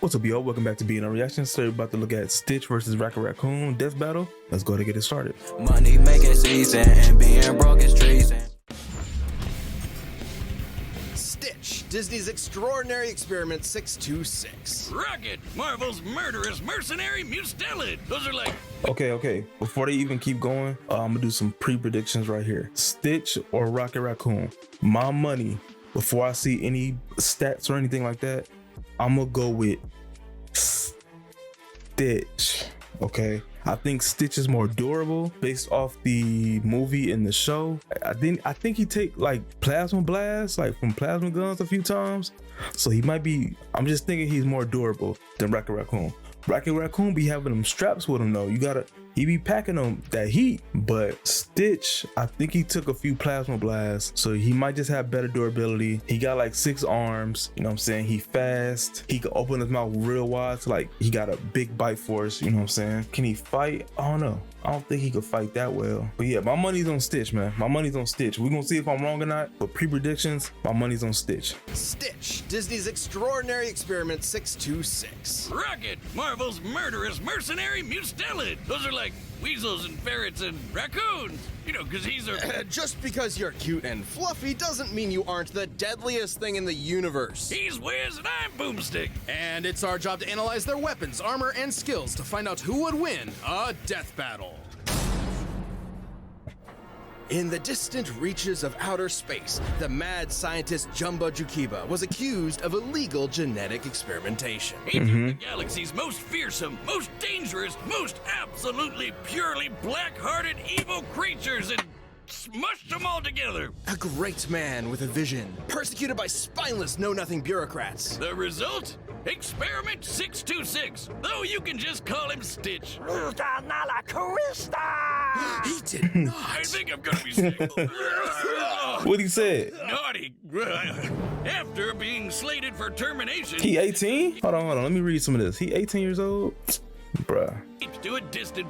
What's up, y'all? Welcome back to Being on Reactions. Today we're about to look at Stitch versus Rocket Raccoon death battle. Let's go ahead and get it started. Money making season and being broke is treason. Stitch, Disney's Extraordinary Experiment 626. Rocket, Marvel's murderous mercenary mustelid. Those are like... Okay. Before they even keep going, I'm gonna do some pre-predictions right here. Stitch or Rocket Raccoon? My money, before I see any stats or anything like that, I'm gonna go with Stitch. Okay, I think Stitch is more durable based off the movie and the show. I think he take like plasma blasts, like from plasma guns a few times, so he might be. I'm just thinking he's more durable than Rocket Raccoon. Rocket Raccoon be having them straps with him though. He be packing them that heat. But Stitch, I think he took a few plasma blasts, so he might just have better durability. He got like 6 arms, you know what I'm saying? He fast. He can open his mouth real wide, so like he got a big bite force, you know what I'm saying? Can he fight? I don't know. I don't think he could fight that well. But yeah, my money's on Stitch, man. My money's on Stitch. We're gonna see if I'm wrong or not, but pre-predictions, my money's on Stitch. Stitch, Disney's Extraordinary Experiment 626. Rocket, Marvel's murderous mercenary mustelid. Those are like weasels and ferrets and raccoons. You know, because he's a... Just because you're cute and fluffy doesn't mean you aren't the deadliest thing in the universe. He's Wiz and I'm Boomstick. And it's our job to analyze their weapons, armor, and skills to find out who would win a death battle. In the distant reaches of outer space, the mad scientist Jumbo Jukiba was accused of illegal genetic experimentation. He took the galaxy's most fearsome, most dangerous, most absolutely purely black-hearted evil creatures and smushed them all together. A great man with a vision, persecuted by spineless know-nothing bureaucrats. The result? Experiment 626, though you can just call him Stitch. He did not. I think I'm gonna be sick. What he said? Naughty. After being slated for termination, He 18? Hold on. Let me read some of this. He 18 years old? Bruh. to a distant.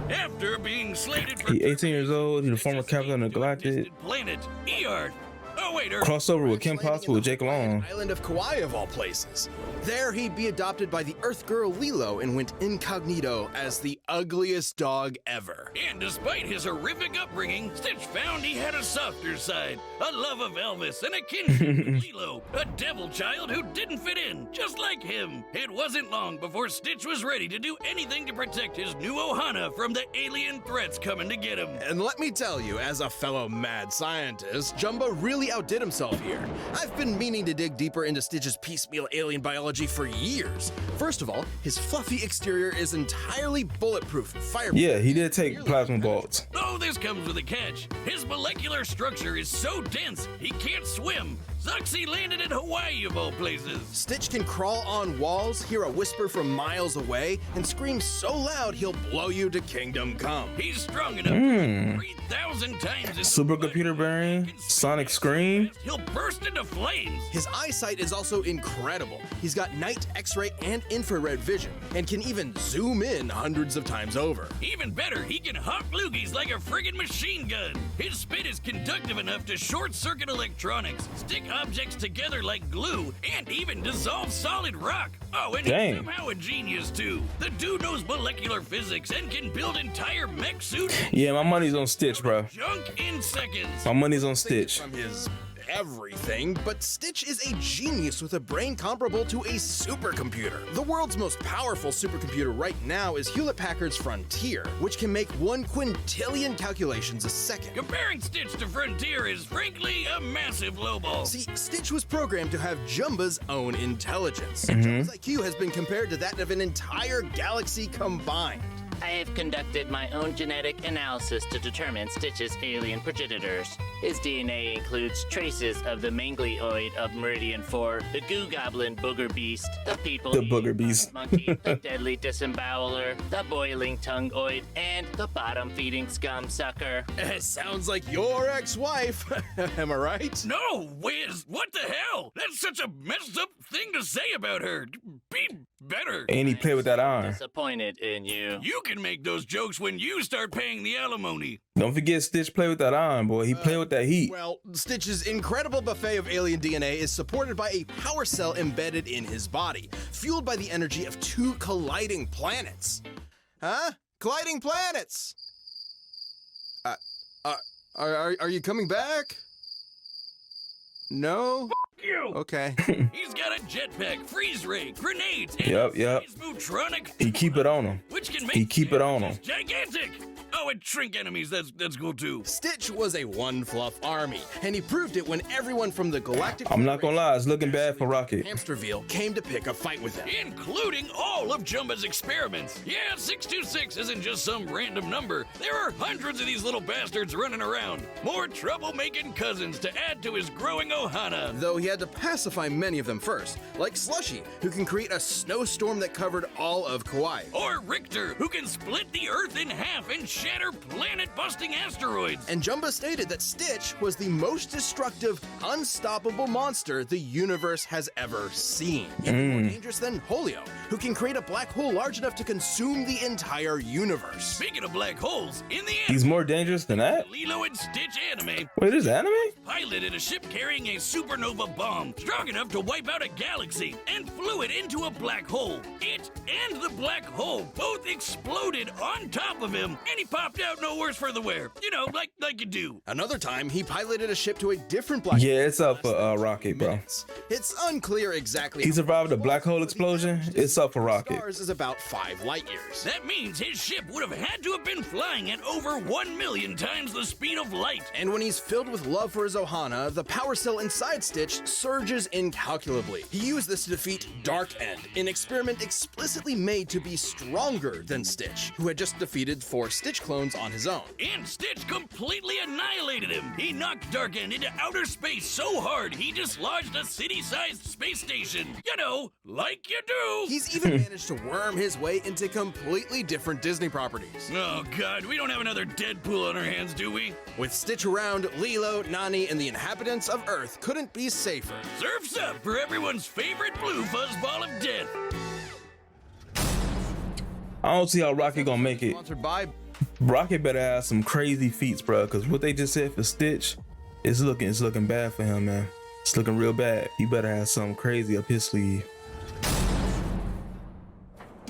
After being slated for He 18 years old. He's the former termination, captain of the to a Galactic. distant planet, Earth. Oh wait, Earth. Crossover with Kim Possible with Jake Long. Island of Kauai of all places. There he'd be adopted by the Earth girl Lilo and went incognito as the ugliest dog ever. And despite his horrific upbringing, Stitch found he had a softer side, a love of Elvis, and a kinship with Lilo, a devil child who didn't fit in, just like him. It wasn't long before Stitch was ready to do anything to protect his new Ohana from the alien threats coming to get him. And let me tell you, as a fellow mad scientist, Jumbo really outdid himself here. I've been meaning to dig deeper into Stitch's piecemeal alien biology for years. First of all, his fluffy exterior is entirely bulletproof, fireproof. Yeah, he did take plasma bolts. Oh, this comes with a catch. His molecular structure is so dense, he can't swim. Sucks he landed in Hawaii of all places. Stitch can crawl on walls, hear a whisper from miles away, and scream so loud he'll blow you to kingdom come. He's strong enough to 3,000 times his Supercomputer brain, sonic scream. He'll burst into flames. His eyesight is also incredible. He's got night, X-ray, and infrared vision, and can even zoom in hundreds of times over. Even better, he can hop loogies like a friggin' machine gun. His spit is conductive enough to short-circuit electronics, stick objects together like glue, and even dissolve solid rock. Oh, and Dang. he's somehow a genius too. The dude knows molecular physics and can build entire mech suits and Yeah, my money's on Stitch, bro. junk in seconds. My money's on Stitch. From his everything, but Stitch is a genius with a brain comparable to a supercomputer. The world's most powerful supercomputer right now is Hewlett-Packard's Frontier, which can make 1 quintillion calculations a second. Comparing Stitch to Frontier is frankly a massive lowball. See, Stitch was programmed to have Jumba's own intelligence. Jumba's IQ has been compared to that of an entire galaxy combined. I have conducted my own genetic analysis to determine Stitch's alien progenitors. His DNA includes traces of the manglioid of Meridian 4, the goo goblin booger beast, the people The booger beast. monkey, the deadly disemboweler, the boiling tongueoid, and the bottom-feeding scum sucker. Sounds like your ex-wife. Am I right? No, Wiz, what the hell? That's such a messed up thing to say about her. Be better. And he played with that iron. Disappointed in you. You can make those jokes when you start paying the alimony. Don't forget Stitch played with that iron, boy. He played with that heat. Well, Stitch's incredible buffet of alien DNA is supported by a power cell embedded in his body, fueled by the energy of 2 colliding planets. Huh? Colliding planets! Are you coming back? No? You. Okay. He's got a jetpack, freeze ray, grenades, and Yep. Mootronic, He keep it on him. which can make He keep it on him. gigantic. Oh, and shrink enemies. That's cool too. Stitch was a one-fluff army, and he proved it when everyone from the Galactic I'm not gonna lie, it's looking bad for Rocket. Hamsterville came to pick a fight with him. Including all of Jumba's experiments. Yeah, 626 isn't just some random number. There are hundreds of these little bastards running around. More trouble-making cousins to add to his growing ohana. Though he had to pacify many of them first, like Slushy, who can create a snowstorm that covered all of Kauai. Or Richter, who can split the Earth in half and shatter planet-busting asteroids. And Jumba stated that Stitch was the most destructive, unstoppable monster the universe has ever seen. Even more dangerous than Holio, who can create a black hole large enough to consume the entire universe. Speaking of black holes, in the He's end, more dangerous than that? Lilo and Stitch anime Wait, this anime? piloted a ship carrying a supernova bomb strong enough to wipe out a galaxy and flew it into a black hole. It and the black hole both exploded on top of him, and he popped out no worse for the wear. You know, like you do. Another time, he piloted a ship to a different black Yeah, it's up for Rocket, bro. minutes. It's unclear exactly He survived a black hole explosion. It's up for Rocket. Stars is about 5 light years. That means his ship would have had to have been flying at over 1 million times the speed of light. And when he's filled with love for his ohana, the power cell inside Stitch surges incalculably. He used this to defeat Dark End, an experiment explicitly made to be stronger than Stitch, who had just defeated 4 Stitch clones on his own. And Stitch completely annihilated him. He knocked Dark End into outer space so hard he dislodged a city-sized space station. You know, like you do. He's even managed to worm his way into completely different Disney properties. Oh God, we don't have another Deadpool on our hands, do we? With Stitch around, Lilo, Nani, and the inhabitants of Earth couldn't be safer. Surf's up for everyone's favorite blue fuzzball of death. I don't see how Rocket gonna make it. Sponsored by Rocket better have some crazy feats, bro. Cause what they just said for Stitch, it's looking bad for him, man. It's looking real bad. He better have something crazy up his sleeve.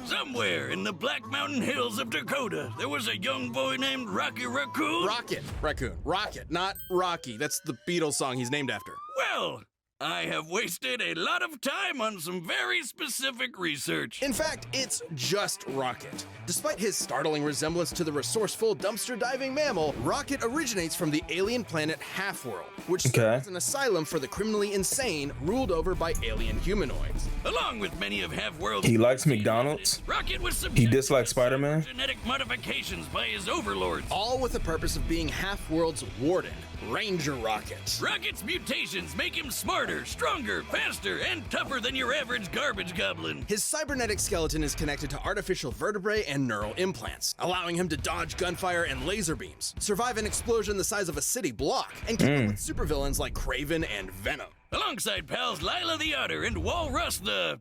Somewhere in the Black Mountain Hills of Dakota, there was a young boy named Rocket Raccoon. Rocket Raccoon. Rocket, not Rocky. That's the Beatles song he's named after. Well, I have wasted a lot of time on some very specific research. In fact, it's just Rocket. Despite his startling resemblance to the resourceful dumpster diving mammal, Rocket originates from the alien planet Half-World, which serves as an asylum for the criminally insane ruled over by alien humanoids. Along with many of Half-World's He likes McDonald's. Rocket was He subjected dislikes to Spider-Man. genetic modifications by his overlords. All with the purpose of being Half-World's warden, Ranger Rocket. Rocket's mutations make him smarter, stronger, faster, and tougher than your average garbage goblin. His cybernetic skeleton is connected to artificial vertebrae and neural implants, allowing him to dodge gunfire and laser beams, survive an explosion the size of a city block, and keep up with supervillains like Kraven and Venom. Alongside pals Lila the Otter and Walrus the...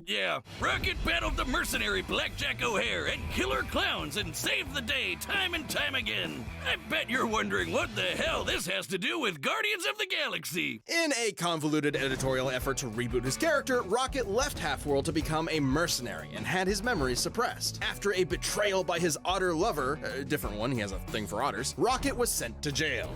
Yeah, Rocket battled the mercenary Blackjack O'Hare and killer clowns and saved the day time and time again. I bet you're wondering what the hell this has to do with Guardians of the Galaxy. In a convoluted editorial effort to reboot his character, Rocket left Half-World to become a mercenary and had his memories suppressed. After a betrayal by his otter lover, a different one, he has a thing for otters, Rocket was sent to jail.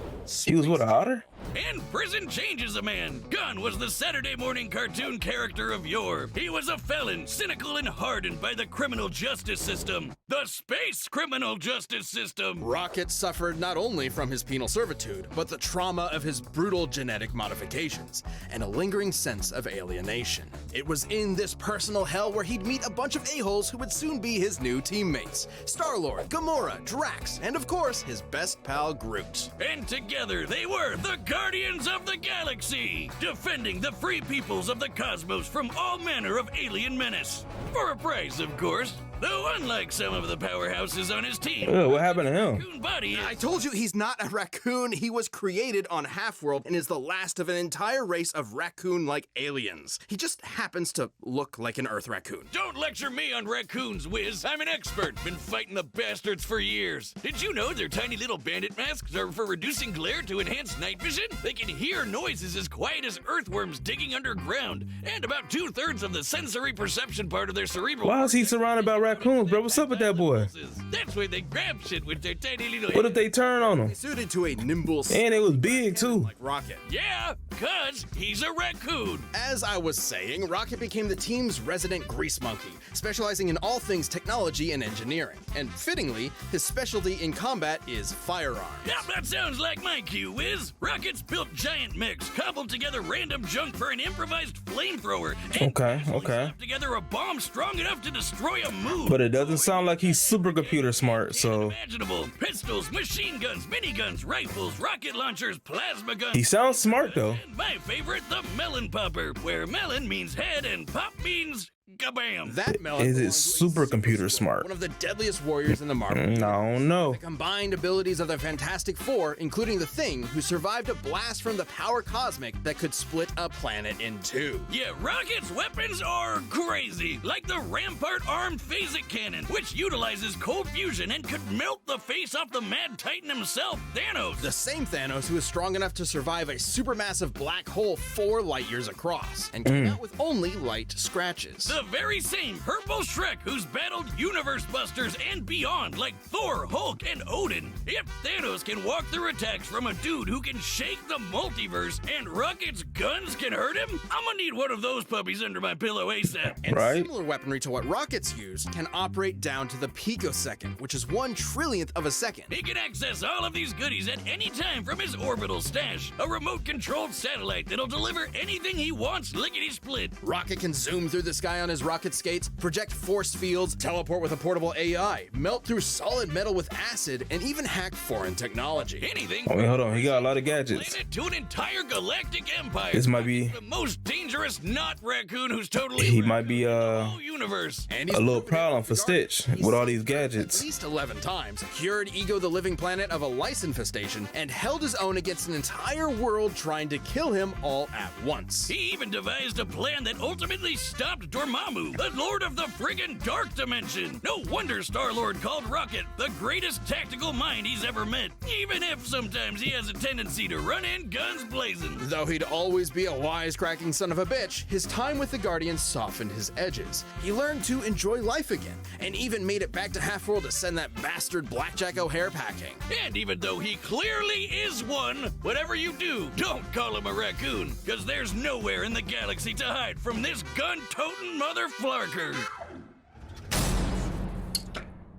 He was with an otter? And prison changes a man. Gunn was the Saturday morning cartoon character of yore. He was a felon, cynical and hardened by the criminal justice system. The space criminal justice system. Rocket suffered not only from his penal servitude, but the trauma of his brutal genetic modifications, and a lingering sense of alienation. It was in this personal hell where he'd meet a bunch of a-holes who would soon be his new teammates. Star-Lord, Gamora, Drax, and of course, his best pal Groot. And together they were the Guardians of the Galaxy, defending the free peoples of the cosmos from all manner of alien menace. For a price, of course. Though unlike some of the powerhouses on his team, Ugh, what happened to him? Raccoon body I told you he's not a raccoon. He was created on Half-World and is the last of an entire race of raccoon-like aliens. He just happens to look like an Earth raccoon. Don't lecture me on raccoons, Wiz. I'm an expert. Been fighting the bastards for years. Did you know their tiny little bandit masks are for reducing glare to enhance night vision? They can hear noises as quiet as earthworms digging underground, and about 2/3 of the sensory perception part of their cerebral. Why is he surrounded by raccoons, bro? What's up with that boy? That's why they grab shit with their tiny little. What if they turn on him? Suited to a nimble And it was big too. like Rocket. Yeah, cause he's a raccoon. As I was saying, Rocket became the team's resident grease monkey, specializing in all things technology and engineering. And fittingly, his specialty in combat is firearms. Yeah, that sounds like my cue, Wiz. Rockets built giant mechs, cobbled together random junk for an improvised flamethrower, and Okay, actually okay. slapped together a bomb strong enough to destroy a moon. But it doesn't sound like he's supercomputer smart, so Unimaginable. Pistols, machine guns, miniguns, rifles, rocket launchers, plasma guns. he sounds smart though. And my favorite, the melon popper, where melon means head and pop means kabam. That melon Is it belongs to a supercomputer super smart? One of the deadliest warriors in the Marvel. I don't know. The combined abilities of the Fantastic Four, including the Thing, who survived a blast from the power cosmic that could split a planet in two. Yeah, Rocket's weapons are crazy, like the Rampart armed phasic cannon, which utilizes cold fusion and could melt the face off the Mad Titan himself, Thanos. The same Thanos who is strong enough to survive a supermassive black hole 4 light years across and came out with only light scratches. The very same Purple Shrek who's battled universe busters and beyond like Thor, Hulk, and Odin. If Thanos can walk through attacks from a dude who can shake the multiverse and Rocket's guns can hurt him, I'm gonna need one of those puppies under my pillow ASAP. And Right. similar weaponry to what Rockets use can operate down to the picosecond, which is 1/trillionth of a second. He can access all of these goodies at any time from his orbital stash, a remote-controlled satellite that'll deliver anything he wants lickety-split. Rocket can zoom through the sky on his rocket skates, project force fields, teleport with a portable AI, melt through solid metal with acid, and even hack foreign technology. Anything Oh, wait, hold on. He got a lot of from a gadgets. planet to an entire galactic empire. This might be- the most dangerous not raccoon who's totally He raccoon might be in the whole universe. And a little problem for Stitch with all these At gadgets. least 11 times, cured Ego the Living Planet of a lice infestation, and held his own against an entire world trying to kill him all at once. He even devised a plan that ultimately stopped Dormammu, the lord of the friggin' dark dimension. No wonder Star-Lord called Rocket the greatest tactical mind he's ever met, even if sometimes he has a tendency to run in guns blazing. Though he'd always be a wisecracking son of a bitch, his time with the Guardians softened his edges. He learned to enjoy life again, and even made it back to Half-World to send that bastard Blackjack O'Hare packing. And even though he clearly is one, whatever you do, don't call him a raccoon, because there's nowhere in the galaxy to hide from this gun-toting mother flarker.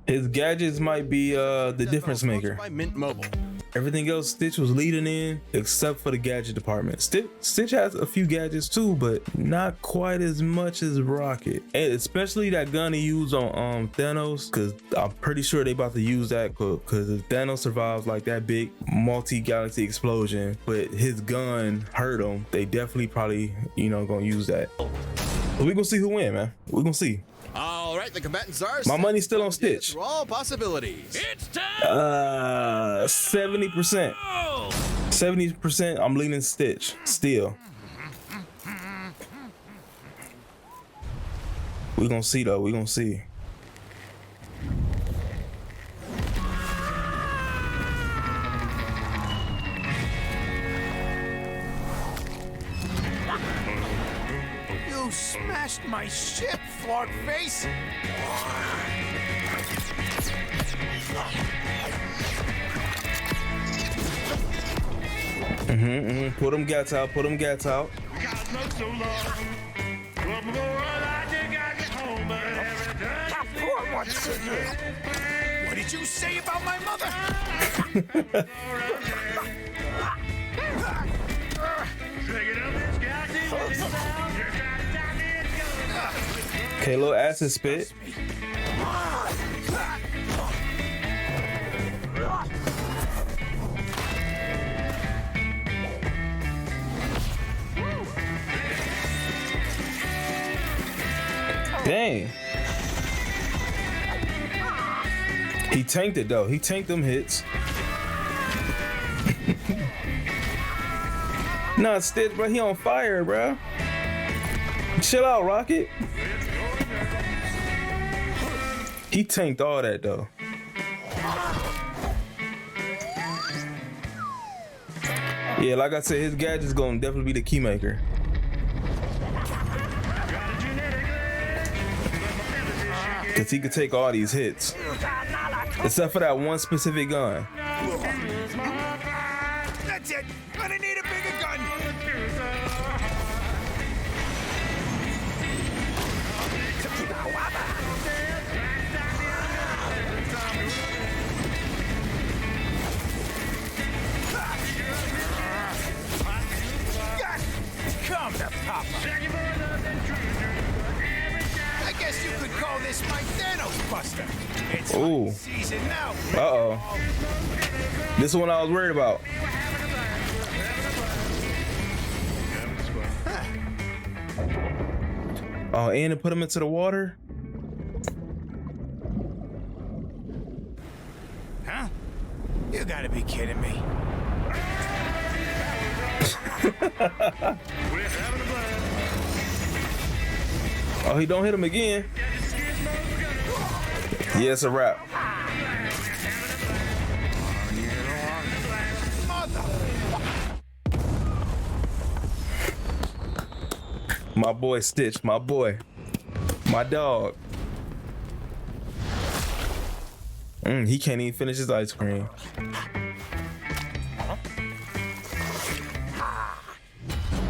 His gadgets might be the difference Sponsored maker. by Mint Mobile. Everything else Stitch was leading in except for the gadget department. Stitch has a few gadgets too, but not quite as much as Rocket. And especially that gun he used on Thanos, because I'm pretty sure they about to use that because if Thanos survives like that big multi-galaxy explosion, but his gun hurt him, they definitely probably, gonna use that. But we gonna see who win, man. We gonna see. All right, the combatants are. My money's still on set Stitch. through all possibilities. It's time! 70%. Oh! 70%, I'm leaning Stitch still. We gonna see though, we gonna see. You smashed my ship, Flark Face! Put them gats out, put them gats out. What's in here? What did you say about my mother? Okay, little acid spit. Dang. He tanked it though. He tanked them hits. Nah, Stitch, bro. He on fire, bro. Chill out, Rocket. He tanked all that though. Yeah, like I said, his gadget's gonna definitely be the key maker. Cause he could take all these hits. Except for that one specific gun. That's it. Gonna need a bigger gun. Come to Papa. I guess you could call this my Thanos Buster. It's Ooh. season now. Uh-oh. This is what I was worried about. Oh, and to put him into the water? Huh? You gotta be kidding me. Oh, he don't hit him again. Yeah, it's a wrap. My boy Stitch, my boy. My dog. He can't even finish his ice cream.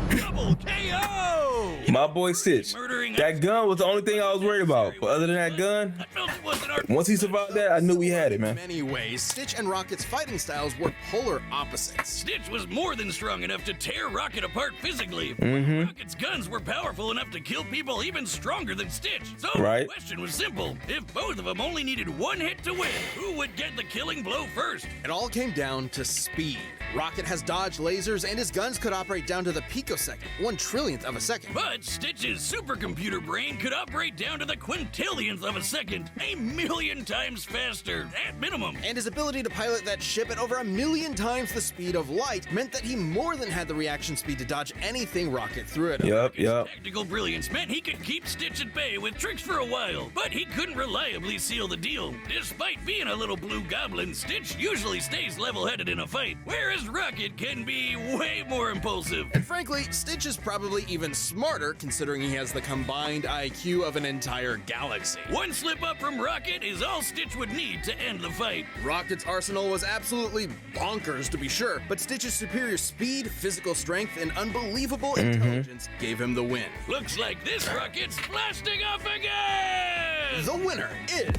Double KO! My boy Stitch. That gun was the only thing I was worried about. But other than that gun, I felt it wasn't our once he survived that, I knew we had it, man. In many ways, Stitch and Rocket's fighting styles were polar opposites. Stitch was more than strong enough to tear Rocket apart physically. Rocket's guns were powerful enough to kill people even stronger than Stitch. So Right. the question was simple. If both of them only needed one hit to win, who would get the killing blow first? It all came down to speed. Rocket has dodged lasers and his guns could operate down to the picosecond, 1/trillionth of a second. But Stitch's supercomputer brain could operate down to the quintillionth of a second, 1,000,000 times faster, at minimum. And his ability to pilot that ship at over 1,000,000 times the speed of light meant that he more than had the reaction speed to dodge anything Rocket threw at him. Yup. His tactical brilliance meant he could keep Stitch at bay with tricks for a while, but he couldn't reliably seal the deal. Despite being a little blue goblin, Stitch usually stays level-headed in a fight, whereas Rocket can be way more impulsive. And frankly, Stitch is probably even smarter considering he has the combined IQ of an entire galaxy. One slip up from Rocket is all Stitch would need to end the fight. Rocket's arsenal was absolutely bonkers to be sure, but Stitch's superior speed, physical strength, and unbelievable intelligence gave him the win. Looks like this Rocket's blasting off again! The winner is...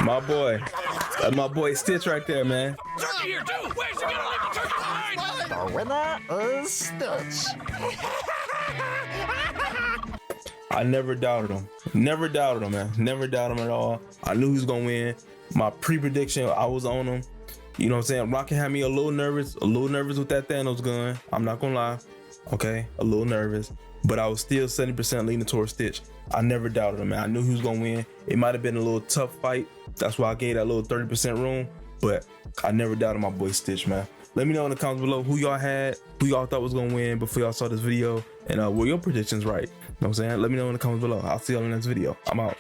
My boy. That's my boy Stitch right there, man. Turkey here too! Where's he gonna leave the turkey behind? The winner is Stitch. I never doubted him. Never doubted him, man. Never doubted him at all. I knew he was gonna win. My pre-prediction, I was on him. You know what I'm saying? Rocket had me a little nervous with that Thanos gun. I'm not gonna lie. Okay, a little nervous. But I was still 70% leaning towards Stitch. I never doubted him, man. I knew he was gonna win. It might have been a little tough fight. That's why I gave that little 30% room. But I never doubted my boy Stitch, man. Let me know in the comments below who y'all had, who y'all thought was gonna win before y'all saw this video, and were your predictions right? You know what I'm saying? Let me know in the comments below. I'll see y'all in the next video. I'm out.